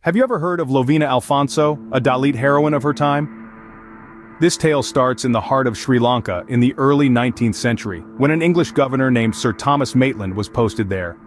Have you ever heard of Lovina Alphonso, a Dalit heroine of her time? This tale starts in the heart of Sri Lanka in the early 19th century, when an English governor named Sir Thomas Maitland was posted there.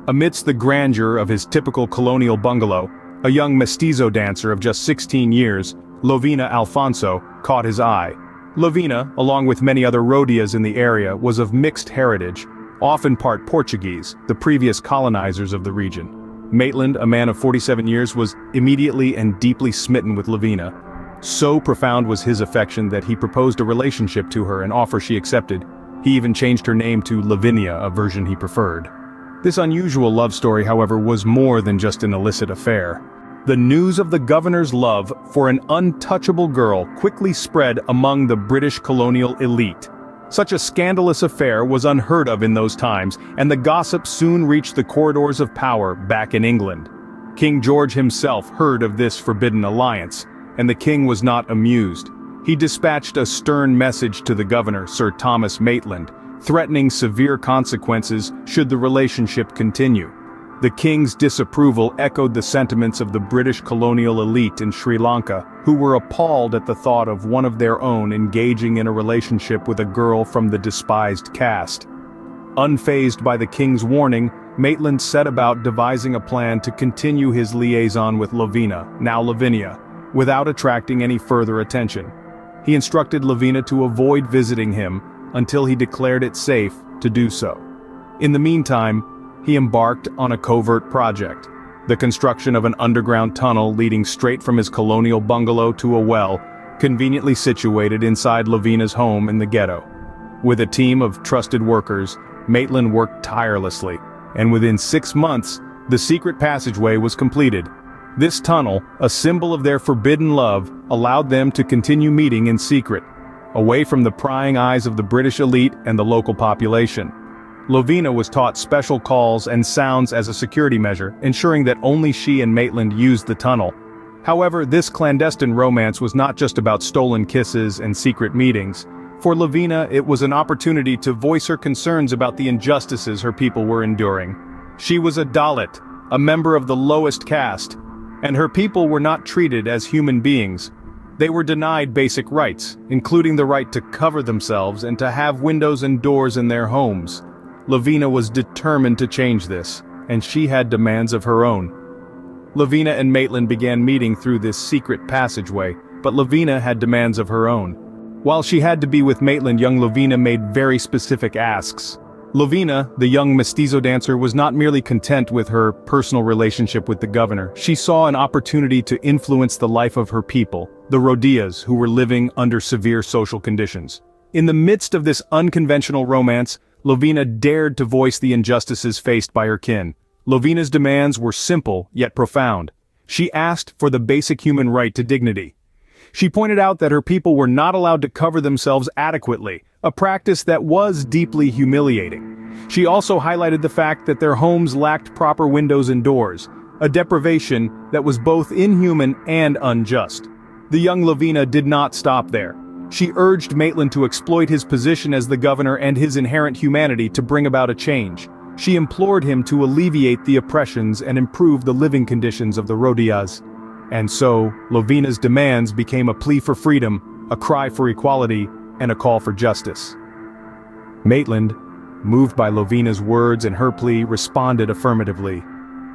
Amidst the grandeur of his typical colonial bungalow, a young mestizo dancer of just 16 years, Lovina Alphonso, caught his eye. Lovina, along with many other rodeas in the area, was of mixed heritage, often part Portuguese, the previous colonizers of the region. Maitland, a man of 47 years, was immediately and deeply smitten with Lovina. So profound was his affection that he proposed a relationship to her, an offer she accepted. He even changed her name to Lavinia, a version he preferred. This unusual love story, however, was more than just an illicit affair. The news of the governor's love for an untouchable girl quickly spread among the British colonial elite. Such a scandalous affair was unheard of in those times, and the gossip soon reached the corridors of power back in England. King George himself heard of this forbidden alliance, and the king was not amused. He dispatched a stern message to the governor, Sir Thomas Maitland, threatening severe consequences should the relationship continue. The king's disapproval echoed the sentiments of the British colonial elite in Sri Lanka, who were appalled at the thought of one of their own engaging in a relationship with a girl from the despised caste. Unfazed by the king's warning, Maitland set about devising a plan to continue his liaison with Lovina, now Lavinia, without attracting any further attention. He instructed Lovina to avoid visiting him until he declared it safe to do so. In the meantime, he embarked on a covert project, the construction of an underground tunnel leading straight from his colonial bungalow to a well, conveniently situated inside Lovina's home in the ghetto. With a team of trusted workers, Maitland worked tirelessly, and within 6 months, the secret passageway was completed. This tunnel, a symbol of their forbidden love, allowed them to continue meeting in secret, away from the prying eyes of the British elite and the local population. Lovina was taught special calls and sounds as a security measure, ensuring that only she and Maitland used the tunnel. However, this clandestine romance was not just about stolen kisses and secret meetings. For Lovina, it was an opportunity to voice her concerns about the injustices her people were enduring. She was a Dalit, a member of the lowest caste, and her people were not treated as human beings. They were denied basic rights, including the right to cover themselves and to have windows and doors in their homes. Lovina was determined to change this, and she had demands of her own. Lovina and Maitland began meeting through this secret passageway, but Lovina had demands of her own. While she had to be with Maitland, young Lovina made very specific asks. Lovina, the young mestizo dancer, was not merely content with her personal relationship with the governor. She saw an opportunity to influence the life of her people, the rodeas who were living under severe social conditions. In the midst of this unconventional romance, Lovina dared to voice the injustices faced by her kin. Lovina's demands were simple yet profound. She asked for the basic human right to dignity. She pointed out that her people were not allowed to cover themselves adequately, a practice that was deeply humiliating. She also highlighted the fact that their homes lacked proper windows and doors, a deprivation that was both inhuman and unjust. The young Lovina did not stop there. She urged Maitland to exploit his position as the governor and his inherent humanity to bring about a change. She implored him to alleviate the oppressions and improve the living conditions of the rodeas. And so, Lovina's demands became a plea for freedom, a cry for equality, and a call for justice. Maitland, moved by Lovina's words and her plea, responded affirmatively.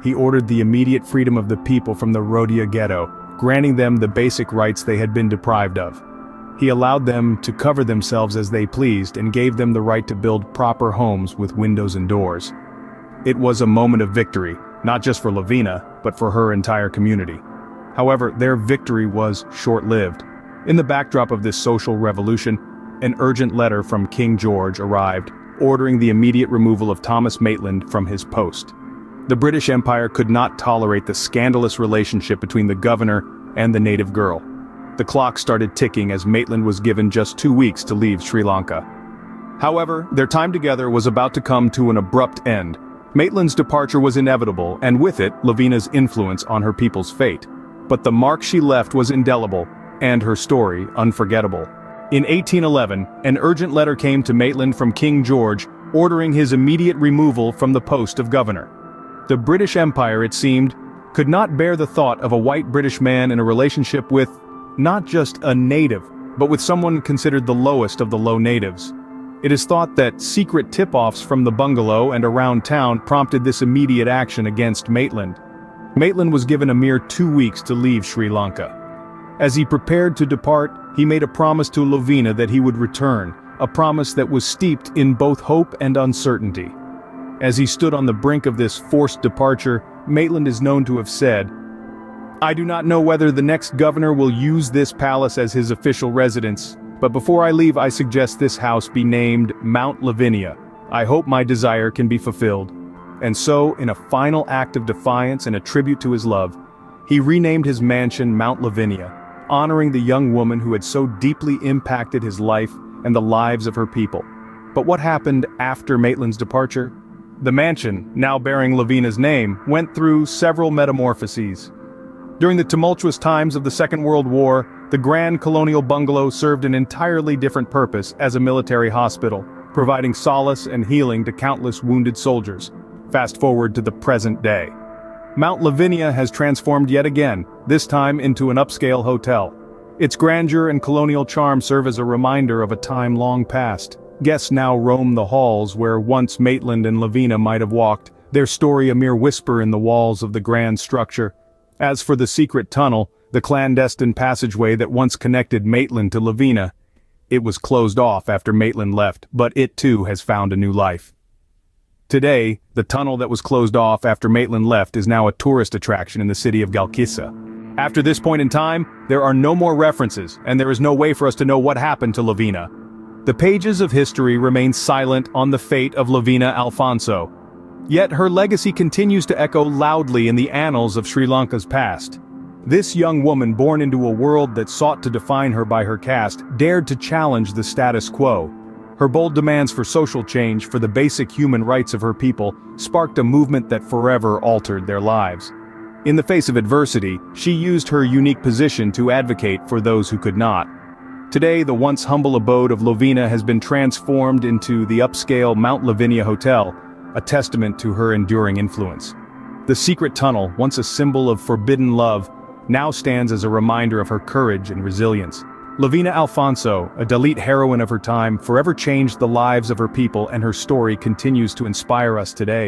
He ordered the immediate freedom of the people from the rodea ghetto, granting them the basic rights they had been deprived of. He allowed them to cover themselves as they pleased and gave them the right to build proper homes with windows and doors. It was a moment of victory, not just for Lovina, but for her entire community. However, their victory was short-lived. In the backdrop of this social revolution, an urgent letter from King George arrived, ordering the immediate removal of Thomas Maitland from his post. The British Empire could not tolerate the scandalous relationship between the governor and the native girl. The clock started ticking as Maitland was given just 2 weeks to leave Sri Lanka. However, their time together was about to come to an abrupt end. Maitland's departure was inevitable, and with it, Lovina's influence on her people's fate. But the mark she left was indelible, and her story unforgettable. In 1811, an urgent letter came to Maitland from King George, ordering his immediate removal from the post of governor. The British Empire, it seemed, could not bear the thought of a white British man in a relationship with, not just a native, but with someone considered the lowest of the low natives. It is thought that secret tip-offs from the bungalow and around town prompted this immediate action against Maitland. Maitland was given a mere 2 weeks to leave Sri Lanka. As he prepared to depart, he made a promise to Lovina that he would return, a promise that was steeped in both hope and uncertainty. As he stood on the brink of this forced departure, Maitland is known to have said, "I do not know whether the next governor will use this palace as his official residence, but before I leave I suggest this house be named Mount Lovina. I hope my desire can be fulfilled." And so, in a final act of defiance and a tribute to his love, he renamed his mansion Mount Lovina, honoring the young woman who had so deeply impacted his life and the lives of her people. But what happened after Maitland's departure? The mansion, now bearing Lovina's name, went through several metamorphoses. During the tumultuous times of the Second World War, the Grand Colonial Bungalow served an entirely different purpose as a military hospital, providing solace and healing to countless wounded soldiers. Fast forward to the present day. Mount Lovina has transformed yet again, this time into an upscale hotel. Its grandeur and colonial charm serve as a reminder of a time long past. Guests now roam the halls where once Maitland and Lovina might have walked, their story a mere whisper in the walls of the grand structure. As for the secret tunnel, the clandestine passageway that once connected Maitland to Lovina, it was closed off after Maitland left, but it too has found a new life. Today, the tunnel that was closed off after Maitland left is now a tourist attraction in the city of Galkissa. After this point in time, there are no more references, and there is no way for us to know what happened to Lovina. The pages of history remain silent on the fate of Lovina Alphonso. Yet her legacy continues to echo loudly in the annals of Sri Lanka's past. This young woman born into a world that sought to define her by her caste dared to challenge the status quo. Her bold demands for social change, for the basic human rights of her people, sparked a movement that forever altered their lives. In the face of adversity, she used her unique position to advocate for those who could not. Today, the once humble abode of Lovina has been transformed into the upscale Mount Lovina Hotel, a testament to her enduring influence. The secret tunnel, once a symbol of forbidden love, now stands as a reminder of her courage and resilience. Lovina Alphonso, a Dalit heroine of her time, forever changed the lives of her people, and her story continues to inspire us today.